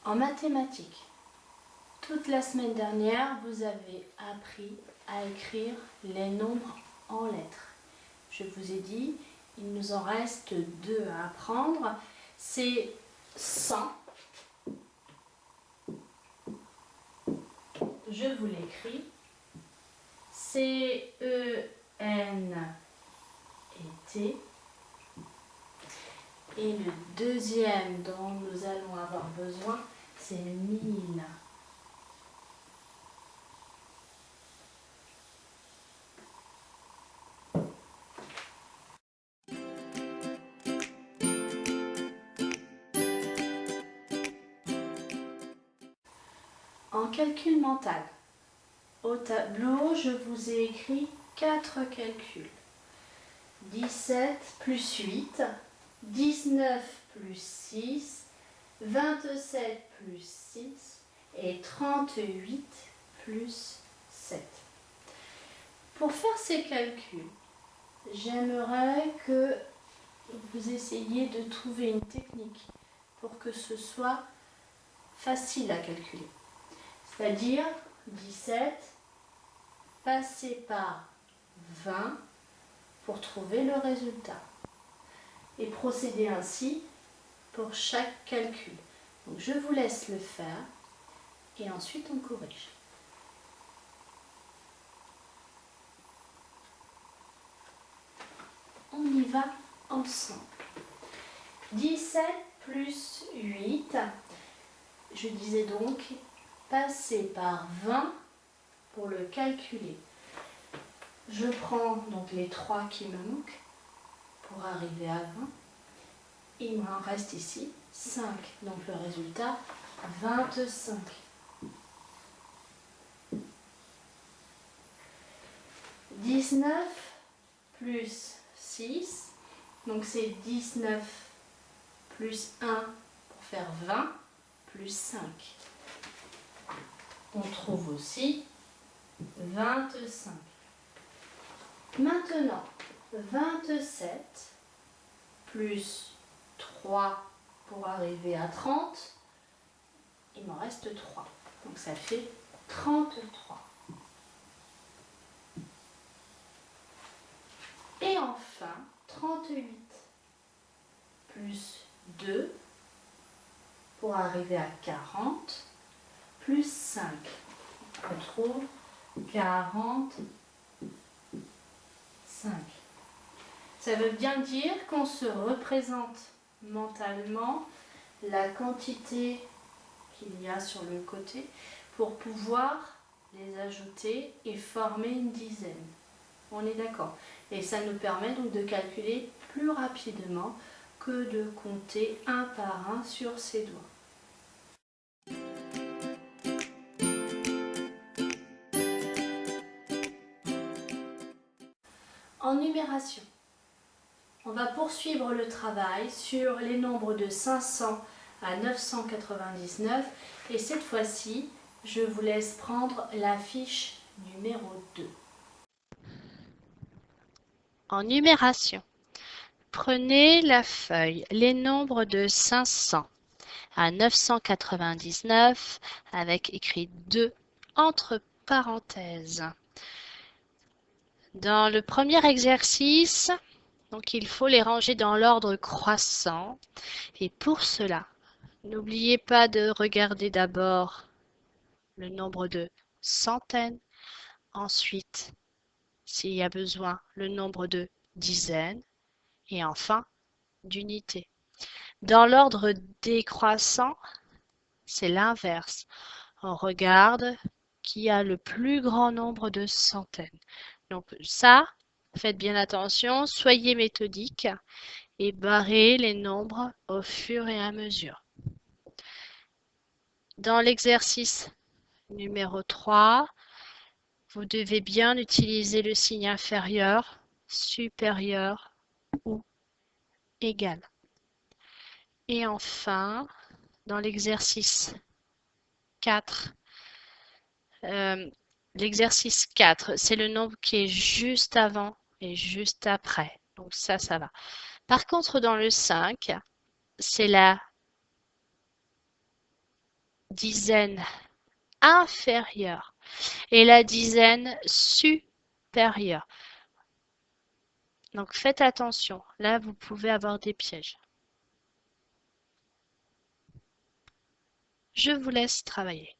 En mathématiques, toute la semaine dernière, vous avez appris à écrire les nombres en lettres. Je vous ai dit, il nous en reste 2 à apprendre. C'est 100. Je vous l'écris. C-E-N et T. Et le deuxième dont nous allons avoir besoin, c'est 1000. En calcul mental, au tableau, je vous ai écrit 4 calculs. 17 plus 8, 19 plus 6, 27 plus 6 et 38 plus 7. Pour faire ces calculs, j'aimerais que vous essayiez de trouver une technique pour que ce soit facile à calculer. C'est-à-dire 17 passé par 20 pour trouver le résultat. Et procéder ainsi pour chaque calcul. Donc je vous laisse le faire et ensuite on corrige. On y va ensemble. 17 plus 8, je disais donc passer par 20 pour le calculer. Je prends donc les 3 qui me manquent pour arriver à 20. Il m'en reste ici 5, donc le résultat 25. « 19 plus 6, donc c'est 19 plus 1 pour faire 20, plus 5. On trouve aussi 25. Maintenant, 27 plus 3 pour arriver à 30, il m'en reste 3. Donc ça fait 33. Et enfin, 38 plus 2 pour arriver à 40, plus 5. On trouve 45. Ça veut bien dire qu'on se représente mentalement la quantité qu'il y a sur le côté pour pouvoir les ajouter et former une dizaine. On est d'accord. Et ça nous permet donc de calculer plus rapidement que de compter un par un sur ses doigts. En numération, on va poursuivre le travail sur les nombres de 500 à 999 et cette fois-ci, je vous laisse prendre la fiche numéro 2. En numération, prenez la feuille les nombres de 500 à 999 avec écrit 2 entre parenthèses. Dans le premier exercice, donc il faut les ranger dans l'ordre croissant et pour cela, n'oubliez pas de regarder d'abord le nombre de centaines, ensuite, s'il y a besoin, le nombre de dizaines et enfin d'unités. Dans l'ordre décroissant, c'est l'inverse. On regarde qui a le plus grand nombre de centaines. Donc ça, faites bien attention, soyez méthodique et barrez les nombres au fur et à mesure. Dans l'exercice numéro 3, vous devez bien utiliser le signe inférieur, supérieur ou égal. Et enfin, dans l'exercice 4, l'exercice 4, c'est le nombre qui est juste avant et juste après. Donc ça va. Par contre, dans le 5, c'est la dizaine inférieure et la dizaine supérieure. Donc faites attention, là vous pouvez avoir des pièges. Je vous laisse travailler.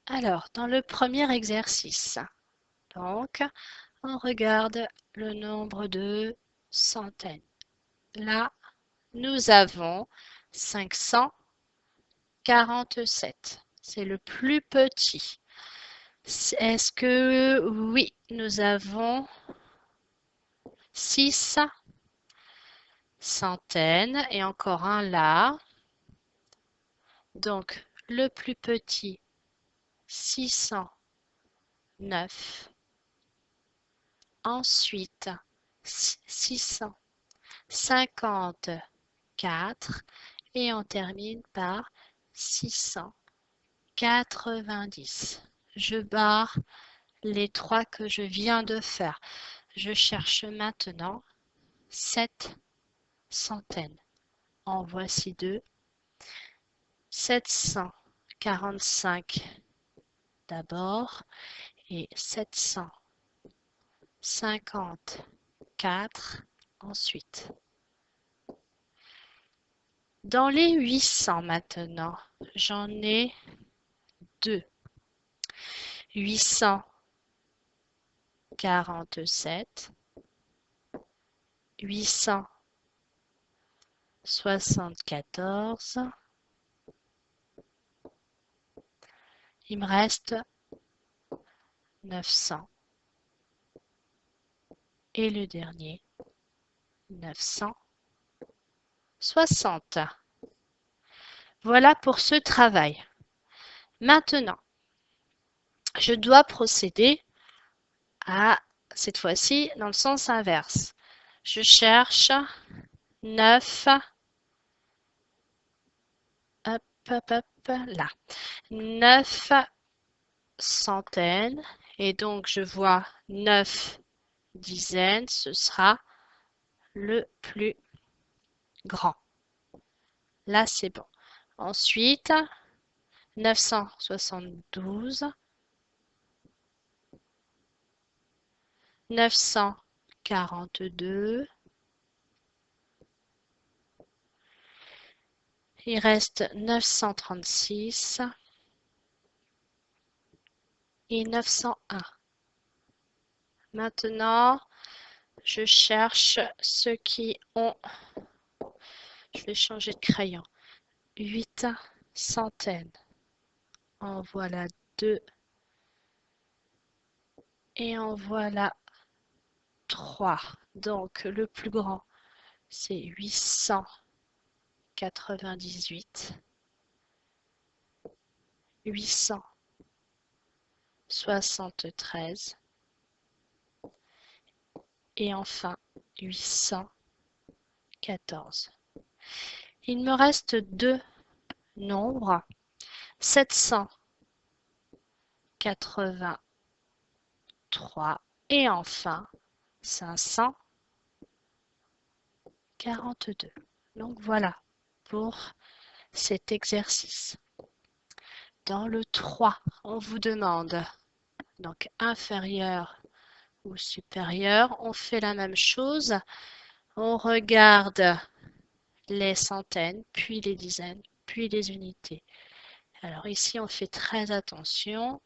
Alors, dans le premier exercice, donc, on regarde le nombre de centaines. Là, nous avons 547. C'est le plus petit. Est-ce que oui, nous avons 6 centaines et encore un là. Donc, le plus petit, 609. Ensuite, 654 et on termine par 690. Je barre les 3 que je viens de faire. Je cherche maintenant 7 centaines. En voici 2. 745 d'abord et 754 ensuite. Dans les 800 maintenant, j'en ai 2. 847, 874. Il me reste 900. Et le dernier, 960. Voilà pour ce travail. Maintenant, je dois procéder à, cette fois-ci, dans le sens inverse. Je cherche 9, hop, hop, hop, là. 9 centaines. Et donc, je vois 9 dizaines. Ce sera le plus grand. Là, c'est bon. Ensuite, 972, 942, il reste 936 et 901. Maintenant, je cherche ceux qui ont, je vais changer de crayon, 8 centaines. En voilà 2 et en voilà 3. Donc, le plus grand, c'est 898, 873 et enfin 814. Il me reste 2 nombres, 783 et enfin 542. Donc voilà pour cet exercice. Dans le 3, on vous demande donc inférieur ou supérieur. On fait la même chose. On regarde les centaines, puis les dizaines, puis les unités. Alors ici, on fait très attention.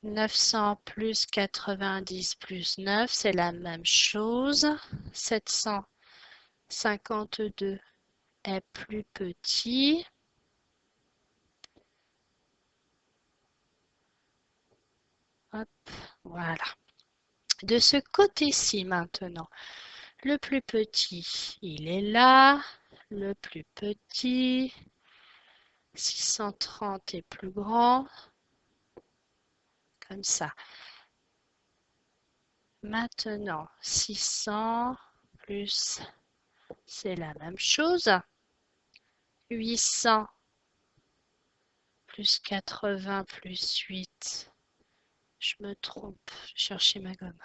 900 plus 90 plus 9, c'est la même chose. 752 est plus petit. Hop, voilà. De ce côté-ci maintenant, le plus petit, il est là. Le plus petit, 630 est plus grand. Comme ça. Maintenant, 600 plus, c'est la même chose. 800 plus 80 plus 8, Je me trompe. Je cherchais ma gomme.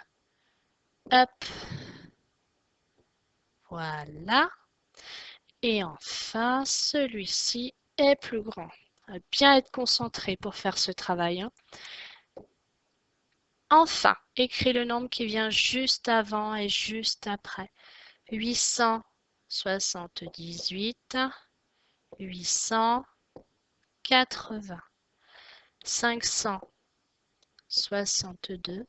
Hop. Voilà. Et enfin, celui-ci est plus grand. On va bien être concentré pour faire ce travail, hein. Enfin, écris le nombre qui vient juste avant et juste après. 878, 880, 562,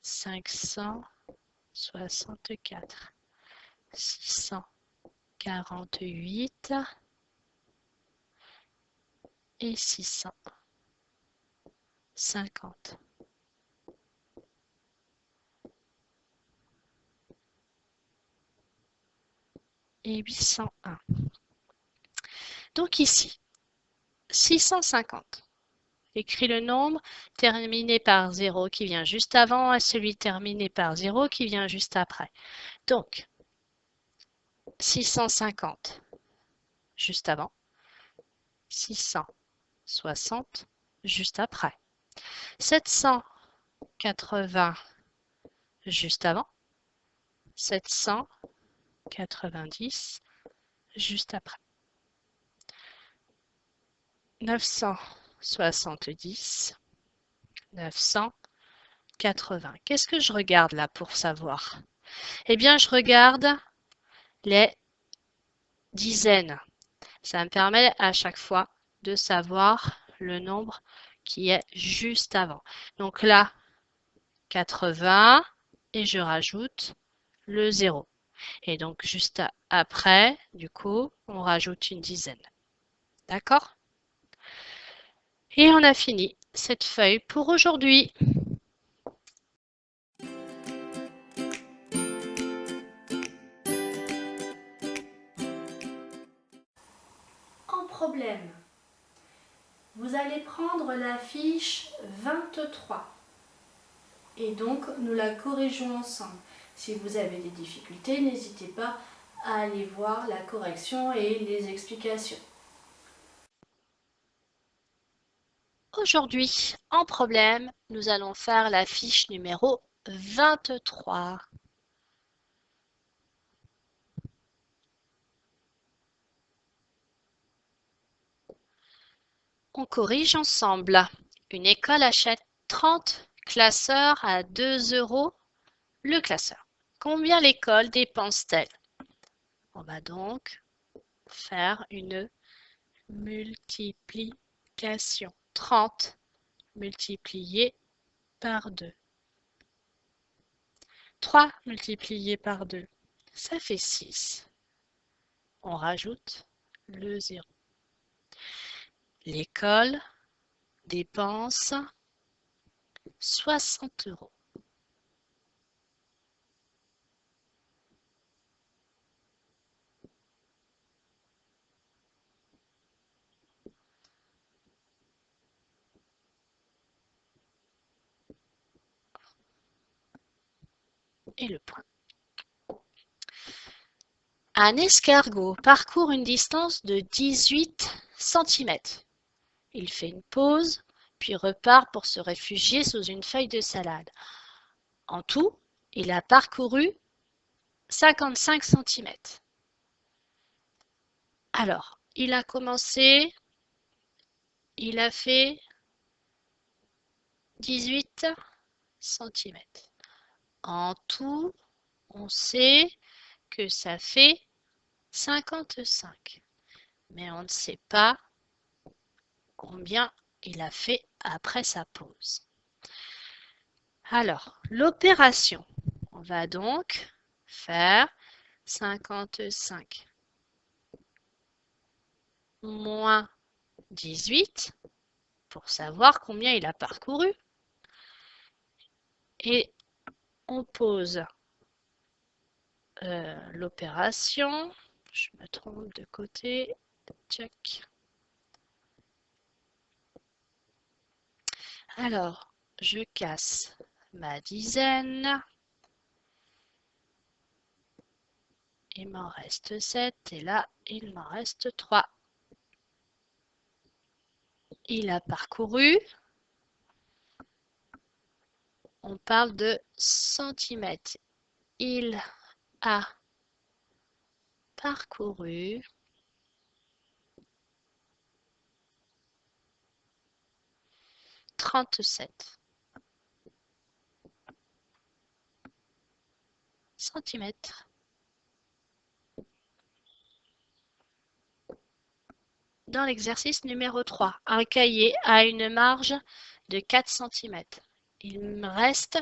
564, 648 et 650. Et 801. Donc ici, 650. Écris le nombre terminé par 0 qui vient juste avant et celui terminé par 0 qui vient juste après. Donc, 650 juste avant, 660 juste après, 780 juste avant, 790 juste après, 970, 980. Qu'est-ce que je regarde là pour savoir? Eh bien, je regarde les dizaines. Ça me permet à chaque fois de savoir le nombre qui est juste avant. Donc là, 80 et je rajoute le 0. Et donc juste après, du coup, on rajoute une dizaine. D'accord? Et on a fini cette feuille pour aujourd'hui. En problème, vous allez prendre la fiche 23 et donc nous la corrigeons ensemble. Si vous avez des difficultés, n'hésitez pas à aller voir la correction et les explications. Aujourd'hui, en problème, nous allons faire la fiche numéro 23. On corrige ensemble. Une école achète 30 classeurs à 2 € le classeur. Combien l'école dépense-t-elle? On va donc faire une multiplication. 30 multiplié par 2. 3 multiplié par 2, ça fait 6. On rajoute le 0. L'école dépense 60 €. Et le point. Un escargot parcourt une distance de 18 cm. Il fait une pause, puis repart pour se réfugier sous une feuille de salade. En tout, il a parcouru 55 cm. Alors, il a commencé, il a fait 18 cm. En tout, on sait que ça fait 55. Mais on ne sait pas combien il a fait après sa pause. Alors, l'opération, on va donc faire 55 moins 18 pour savoir combien il a parcouru. Et on pose l'opération. Je me trompe de côté. Check. Alors, je casse ma dizaine. Il m'en reste 7 et là, il m'en reste 3. Il a parcouru On parle de centimètres. Il a parcouru 37 centimètres. Dans l'exercice numéro 3, un cahier a une marge de 4 cm. Il me reste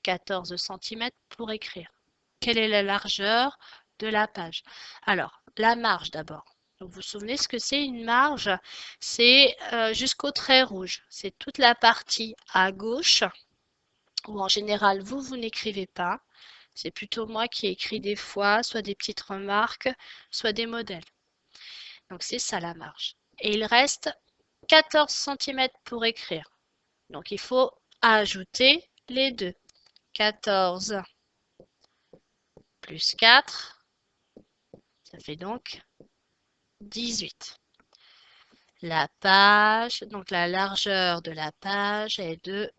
14 cm pour écrire. Quelle est la largeur de la page? Alors, la marge d'abord. Vous vous souvenez ce que c'est une marge? C'est jusqu'au trait rouge. C'est toute la partie à gauche, où en général vous n'écrivez pas. C'est plutôt moi qui écris des fois, soit des petites remarques, soit des modèles. Donc c'est ça la marge. Et il reste 14 cm pour écrire. Donc il faut ajouter les deux. 14 plus 4, ça fait donc 18. La page, donc la largeur de la page est de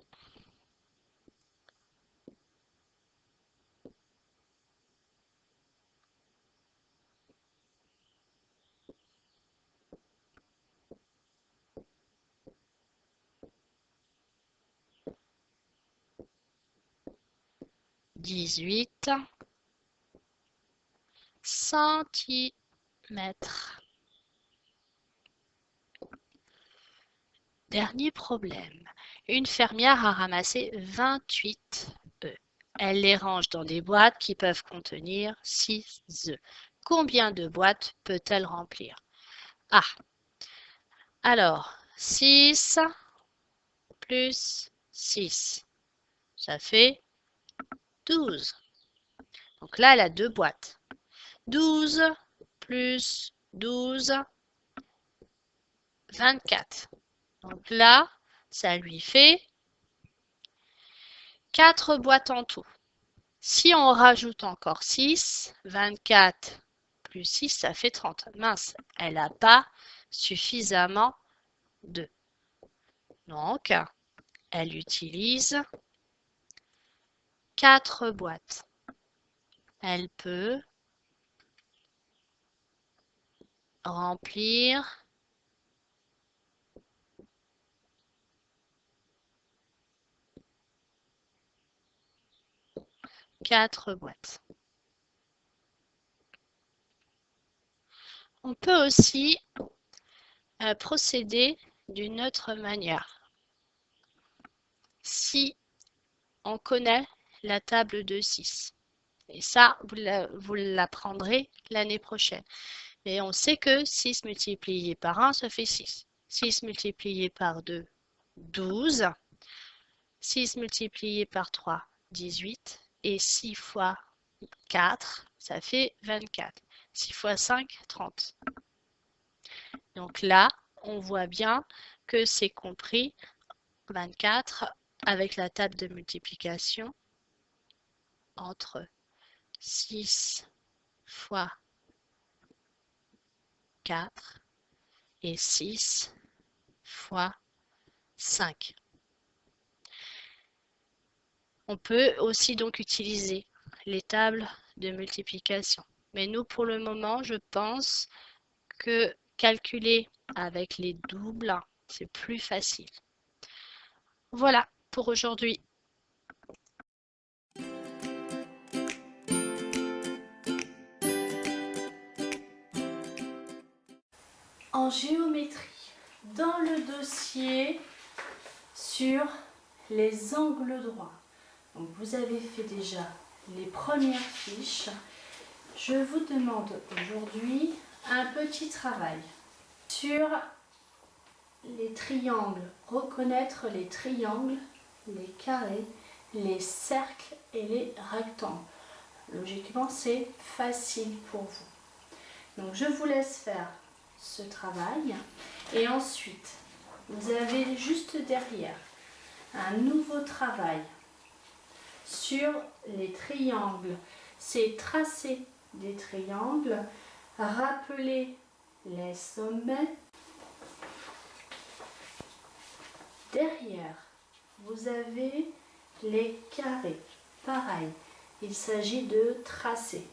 18 centimètres. Dernier problème. Une fermière a ramassé 28 œufs. Elle les range dans des boîtes qui peuvent contenir 6 œufs. Combien de boîtes peut-elle remplir? Ah, alors 6 plus 6, ça fait 12. Donc là, elle a deux boîtes. 12 plus 12, 24. Donc là, ça lui fait 4 boîtes en tout. Si on rajoute encore 6, 24 plus 6, ça fait 30. Mince, elle n'a pas suffisamment d'œufs. Donc, elle utilise 4 boîtes. Elle peut remplir 4 boîtes. On peut aussi procéder d'une autre manière. Si on connaît la table de 6, et ça, vous l'apprendrez l'année prochaine. Mais on sait que 6 multiplié par 1, ça fait 6. 6 multiplié par 2, 12. 6 multiplié par 3, 18. Et 6 fois 4, ça fait 24. 6 fois 5, 30. Donc là, on voit bien que c'est compris 24 avec la table de multiplication entre 6 fois 4 et 6 fois 5. On peut aussi donc utiliser les tables de multiplication. Mais nous, pour le moment, je pense que calculer avec les doubles, c'est plus facile. Voilà pour aujourd'hui. En géométrie, dans le dossier sur les angles droits, donc vous avez fait déjà les premières fiches. Je vous demande aujourd'hui un petit travail sur les triangles, reconnaître les triangles, les carrés, les cercles et les rectangles. Logiquement, c'est facile pour vous. Donc, je vous laisse faire ce travail. Et ensuite, vous avez juste derrière un nouveau travail sur les triangles. C'est tracer des triangles, rappeler les sommets. Derrière, vous avez les carrés. Pareil, il s'agit de tracer.